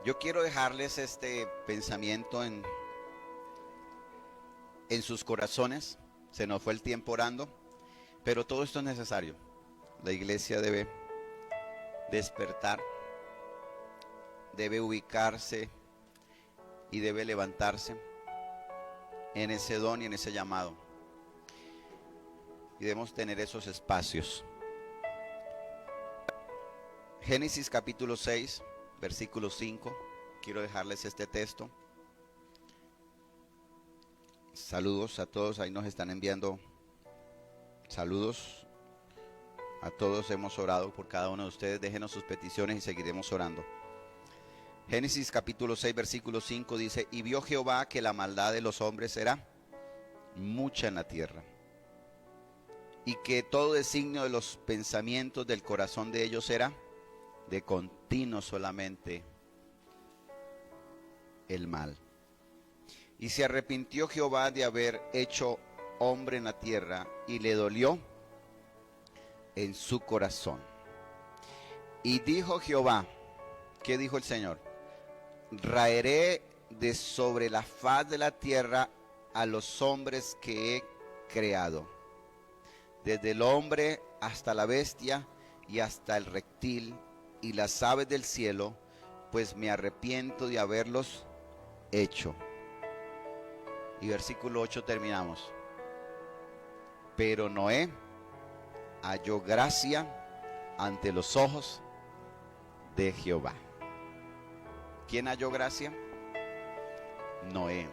Yo quiero dejarles este pensamiento en sus corazones. Se nos fue el tiempo orando, pero todo esto es necesario. La iglesia debe despertar, debe ubicarse y debe levantarse en ese don y en ese llamado. Y debemos tener esos espacios. Génesis capítulo 6, versículo 5. Quiero dejarles este texto. Saludos a todos, ahí nos están enviando saludos. A todos hemos orado por cada uno de ustedes. Déjenos sus peticiones y seguiremos orando. Génesis capítulo 6, versículo 5 dice: y vio Jehová que la maldad de los hombres era mucha en la tierra, y que todo designio de los pensamientos del corazón de ellos era de continuo solamente el mal. Y se arrepintió Jehová de haber hecho hombre en la tierra, y le dolió en su corazón. Y dijo Jehová, ¿qué dijo el Señor? Raeré de sobre la faz de la tierra a los hombres que he creado, desde el hombre hasta la bestia y hasta el reptil y las aves del cielo, pues me arrepiento de haberlos hecho. Y versículo 8 terminamos. Pero Noé halló gracia ante los ojos de Jehová. ¿Quién halló gracia? Noé.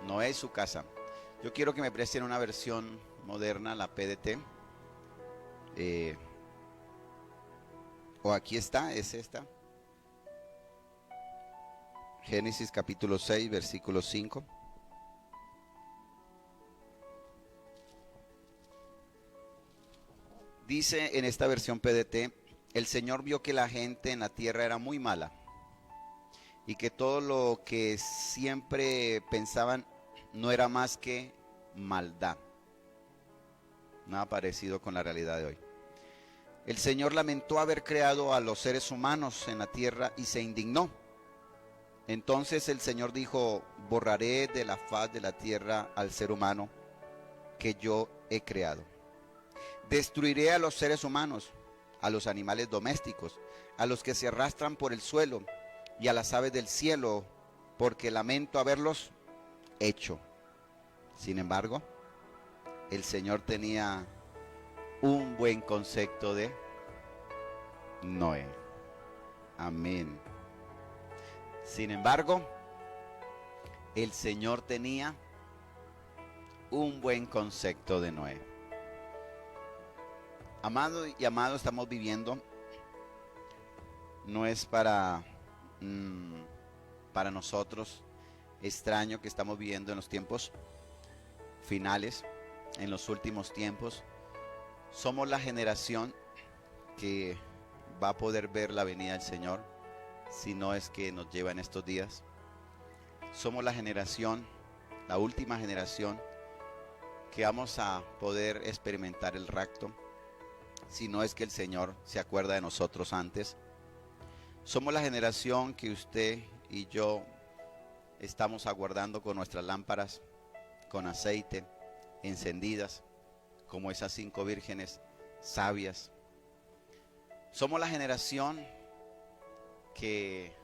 Noé y su casa. Yo quiero que me presten una versión moderna, la PDT. O aquí está, es esta. Génesis capítulo 6, versículo 5. Dice en esta versión PDT: el Señor vio que la gente en la tierra era muy mala, y que todo lo que siempre pensaban no era más que maldad. Nada parecido con la realidad de hoy. El Señor lamentó haber creado a los seres humanos en la tierra y se indignó. Entonces el Señor dijo: borraré de la faz de la tierra al ser humano que yo he creado. Destruiré a los seres humanos, a los animales domésticos, a los que se arrastran por el suelo y a las aves del cielo, porque lamento haberlos hecho. Sin embargo, el Señor tenía un buen concepto de Noé. Amén. Sin embargo, el Señor tenía un buen concepto de Noé. Amado y amado, estamos viviendo, no es para nosotros extraño que estamos viviendo en los tiempos finales, en los últimos tiempos. Somos la generación que va a poder ver la venida del Señor, si no es que nos lleva en estos días. Somos la generación, la última generación, que vamos a poder experimentar el rapto, si no es que el Señor se acuerda de nosotros antes. Somos la generación que usted y yo estamos aguardando con nuestras lámparas con aceite encendidas, como esas 5 vírgenes sabias. Somos la generación que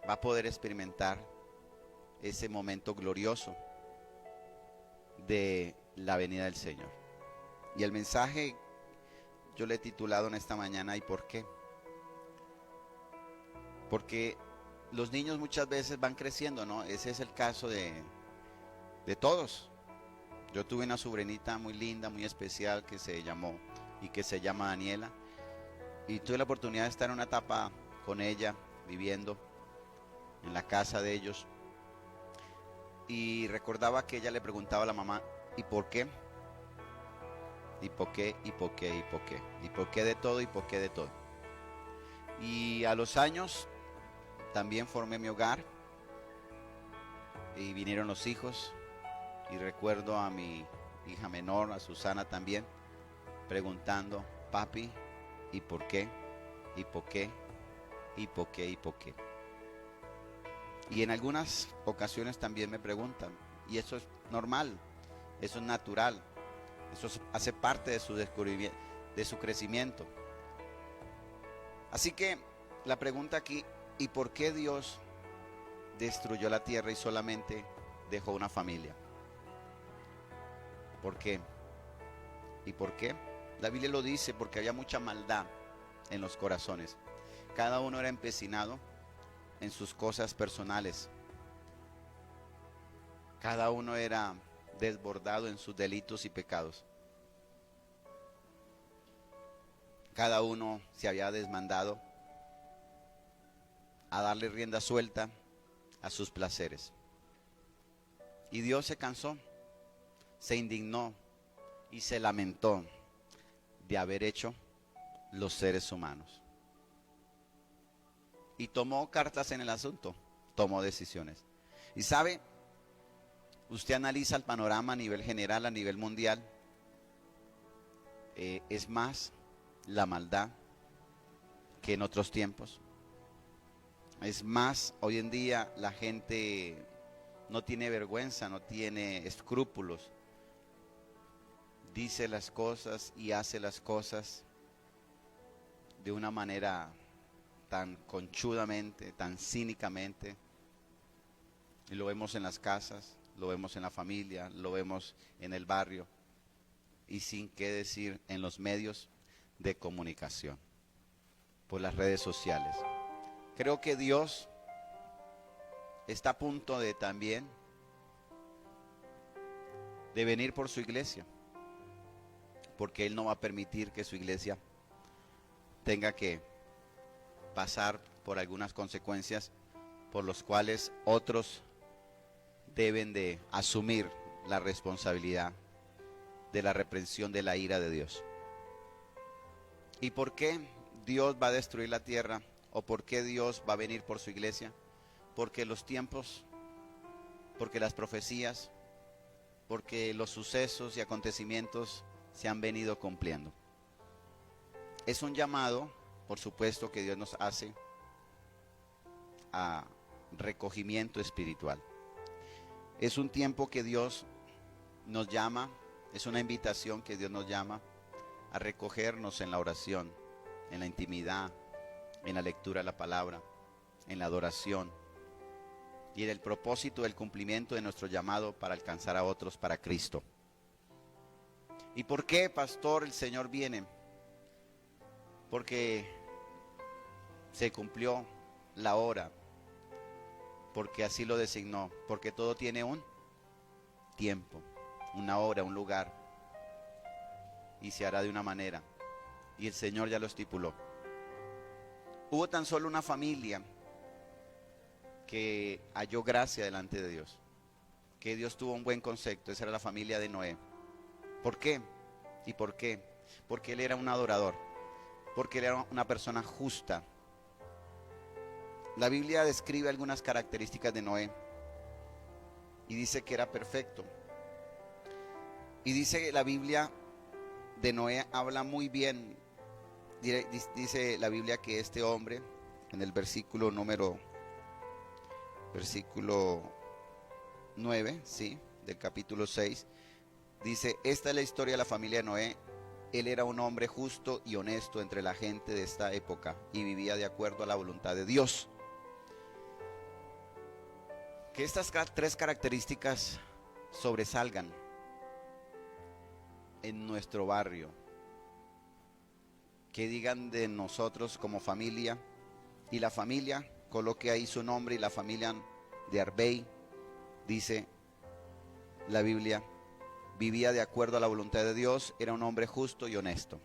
va a poder experimentar ese momento glorioso de la venida del Señor. Y el mensaje yo le he titulado en esta mañana: ¿y por qué? Porque los niños muchas veces van creciendo, ¿no? Ese es el caso de todos. Yo tuve una sobrinita muy linda, muy especial, que se llamó y que se llama Daniela. Y tuve la oportunidad de estar en una etapa con ella, viviendo en la casa de ellos. Y recordaba que ella le preguntaba a la mamá: ¿y por qué? ¿Y por qué? ¿Y por qué? ¿Y por qué? ¿Y por qué de todo? ¿Y por qué de todo? Y a los años también formé mi hogar y vinieron los hijos. Y recuerdo a mi hija menor, a Susana también, preguntando: papi, ¿y por qué? ¿Y por qué? ¿Y por qué? ¿Y por qué? Y en algunas ocasiones también me preguntan, y eso es normal, eso es natural, hace parte de su descubrimiento, de su crecimiento. Así que la pregunta aquí, ¿y por qué Dios destruyó la tierra y solamente dejó una familia? ¿Por qué? ¿Y por qué? La Biblia lo dice, porque había mucha maldad en los corazones. Cada uno era empecinado en sus cosas personales. Cada uno era desbordado en sus delitos y pecados. Cada uno se había desmandado a darle rienda suelta a sus placeres. Y Dios se cansó, se indignó y se lamentó de haber hecho los seres humanos. Y tomó cartas en el asunto, tomó decisiones. Y sabe, usted analiza el panorama a nivel general, a nivel mundial, es más la maldad que en otros tiempos. Es más, hoy en día la gente no tiene vergüenza, no tiene escrúpulos. Dice las cosas y hace las cosas de una manera tan conchudamente, tan cínicamente. Y lo vemos en las casas, lo vemos en la familia, lo vemos en el barrio y sin qué decir en los medios de comunicación, por las redes sociales. Creo que Dios está a punto de también de venir por su iglesia, porque Él no va a permitir que su iglesia tenga que pasar por algunas consecuencias por los cuales otros deben de asumir la responsabilidad de la reprensión de la ira de Dios. ¿Y por qué Dios va a destruir la tierra? ¿O por qué Dios va a venir por su iglesia? Porque los tiempos, porque las profecías, porque los sucesos y acontecimientos se han venido cumpliendo. Es un llamado, por supuesto, que Dios nos hace a recogimiento espiritual. Es un tiempo que Dios nos llama, es una invitación que Dios nos llama a recogernos en la oración, en la intimidad, en la lectura de la palabra, en la adoración y en el propósito del cumplimiento de nuestro llamado para alcanzar a otros para Cristo. ¿Y por qué, pastor, el Señor viene? Porque se cumplió la hora, porque así lo designó, porque todo tiene un tiempo, una hora, un lugar, y se hará de una manera, y el Señor ya lo estipuló. Hubo tan solo una familia que halló gracia delante de Dios, que Dios tuvo un buen concepto, esa era la familia de Noé. ¿Por qué? ¿Y por qué? Porque él era un adorador, porque él era una persona justa. La Biblia describe algunas características de Noé y dice que era perfecto. Y dice que la Biblia de Noé habla muy bien. Dice la Biblia que este hombre, en el versículo 9, ¿sí?, del capítulo 6, dice: esta es la historia de la familia de Noé. Él era un hombre justo y honesto entre la gente de esta época y vivía de acuerdo a la voluntad de Dios. Que estas tres características sobresalgan en nuestro barrio, que digan de nosotros como familia, y la familia, coloque ahí su nombre, y la familia de Arbey, dice la Biblia, vivía de acuerdo a la voluntad de Dios, era un hombre justo y honesto.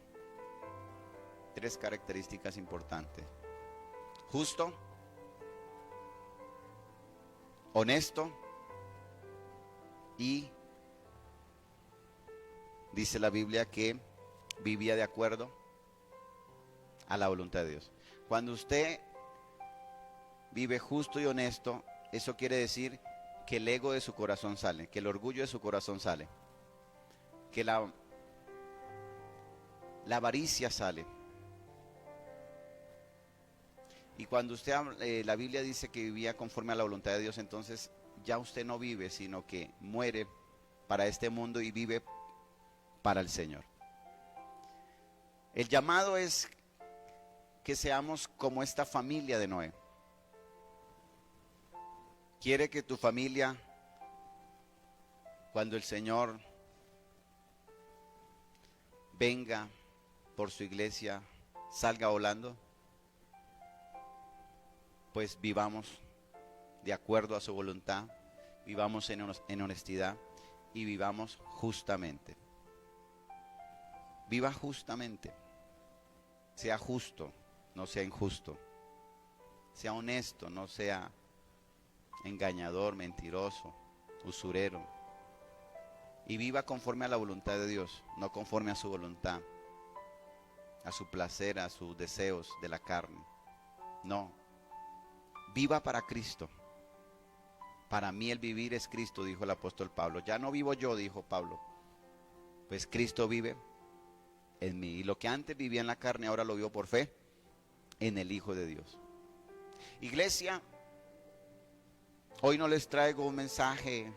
Tres características importantes: justo, honesto y dice la Biblia que vivía de acuerdo a la voluntad de Dios. Cuando usted vive justo y honesto, eso quiere decir que el ego de su corazón sale, que el orgullo de su corazón sale, que la avaricia sale. Y cuando usted la Biblia dice que vivía conforme a la voluntad de Dios, entonces ya usted no vive, sino que muere para este mundo y vive para el Señor. El llamado es que seamos como esta familia de Noé. Quiere que tu familia, cuando el Señor venga por su iglesia, salga volando, pues vivamos de acuerdo a su voluntad, vivamos en honestidad y vivamos justamente. Viva justamente, sea justo, no sea injusto, sea honesto, no sea engañador, mentiroso, usurero, y viva conforme a la voluntad de Dios, no conforme a su voluntad, a su placer, a sus deseos de la carne. No, viva para Cristo. Para mí el vivir es Cristo, dijo el apóstol Pablo. Ya no vivo yo, dijo Pablo, pues Cristo vive en mí. Y lo que antes vivía en la carne, ahora lo vivo por fe en el Hijo de Dios. Iglesia, hoy no les traigo un mensaje,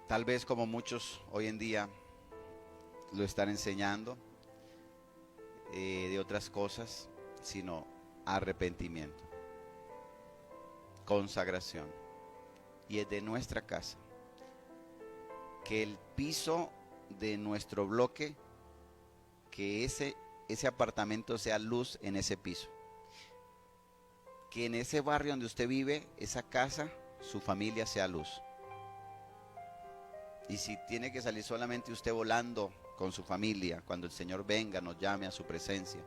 tal vez como muchos hoy en día lo están enseñando, de otras cosas, sino arrepentimiento, consagración. Y es de nuestra casa. Que el piso de nuestro bloque, que ese apartamento sea luz en ese piso. Que en ese barrio donde usted vive, esa casa, su familia sea luz. Y si tiene que salir solamente usted volando con su familia, cuando el Señor venga, nos llame a su presencia,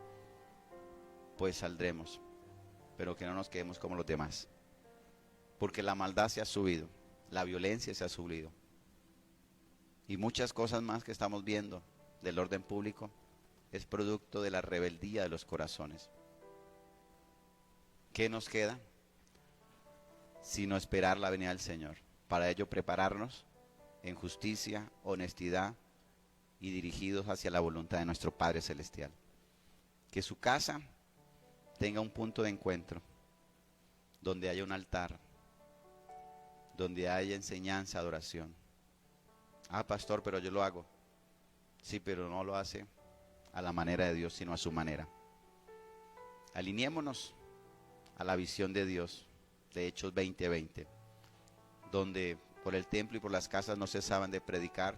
pues saldremos. Pero que no nos quedemos como los demás. Porque la maldad se ha subido, la violencia se ha subido. Y muchas cosas más que estamos viendo del orden público es producto de la rebeldía de los corazones. ¿Qué nos queda? Sino esperar la venida del Señor. Para ello prepararnos en justicia, honestidad y dirigidos hacia la voluntad de nuestro Padre Celestial. Que su casa tenga un punto de encuentro, donde haya un altar, donde haya enseñanza, adoración. Ah, pastor, pero yo lo hago. Sí, pero no lo hace a la manera de Dios, sino a su manera. Alineémonos a la visión de Dios, de Hechos 20:20, donde por el templo y por las casas no cesaban de predicar,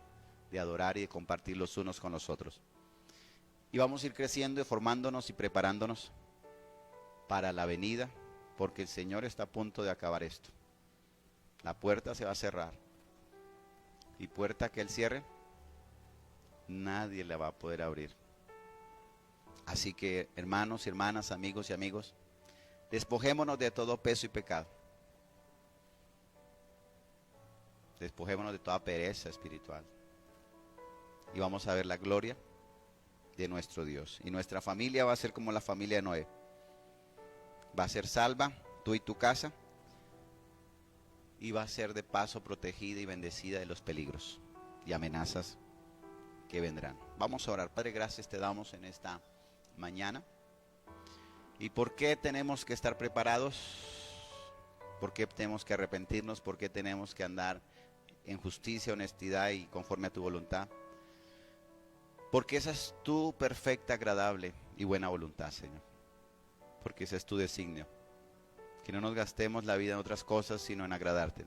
de adorar y de compartir los unos con los otros. Y vamos a ir creciendo y formándonos y preparándonos para la venida, porque el Señor está a punto de acabar esto. La puerta se va a cerrar. Y puerta que Él cierre, nadie la va a poder abrir. Así que, hermanos y hermanas, amigos y amigos, despojémonos de todo peso y pecado. Despojémonos de toda pereza espiritual. Y vamos a ver la gloria de nuestro Dios. Y nuestra familia va a ser como la familia de Noé. Va a ser salva, tú y tu casa. Y va a ser de paso protegida y bendecida de los peligros y amenazas que vendrán. Vamos a orar. Padre, gracias te damos en esta mañana. ¿Y por qué tenemos que estar preparados? ¿Por qué tenemos que arrepentirnos? ¿Por qué tenemos que andar en justicia, honestidad y conforme a tu voluntad? Porque esa es tu perfecta, agradable y buena voluntad, Señor. Porque ese es tu designio. Que no nos gastemos la vida en otras cosas, sino en agradarte.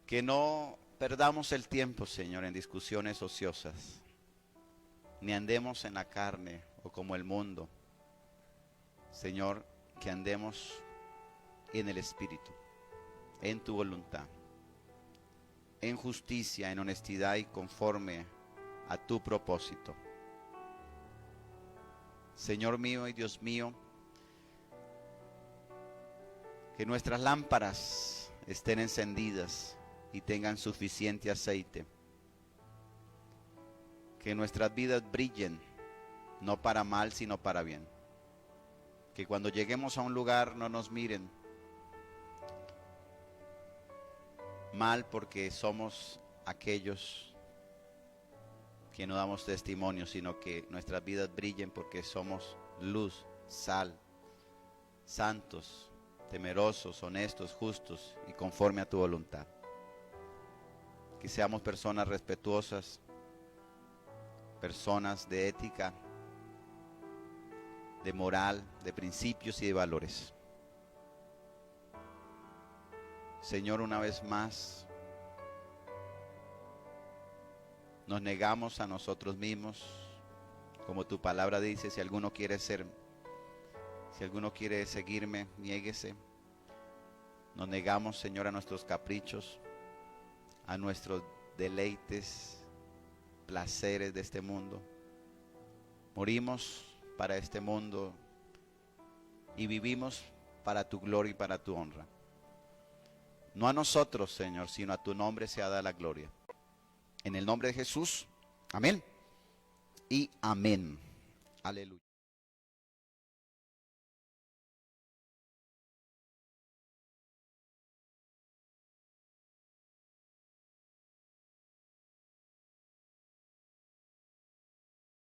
Que no perdamos el tiempo, Señor, en discusiones ociosas. Ni andemos en la carne o como el mundo. Señor, que andemos en el Espíritu, en tu voluntad, en justicia, en honestidad y conforme a tu propósito. Señor mío y Dios mío, que nuestras lámparas estén encendidas y tengan suficiente aceite. Que nuestras vidas brillen, no para mal, sino para bien. Que cuando lleguemos a un lugar no nos miren mal porque somos aquellos que no damos testimonio, sino que nuestras vidas brillen porque somos luz, sal, santos, temerosos, honestos, justos y conforme a tu voluntad. Que seamos personas respetuosas, personas de ética, de moral, de principios y de valores. Señor, una vez más, nos negamos a nosotros mismos, como tu palabra dice, si alguno quiere seguirme, niéguese. Nos negamos, Señor, a nuestros caprichos, a nuestros deleites, placeres de este mundo. Morimos para este mundo y vivimos para tu gloria y para tu honra. No a nosotros, Señor, sino a tu nombre sea dada la gloria. En el nombre de Jesús, amén y amén. Aleluya.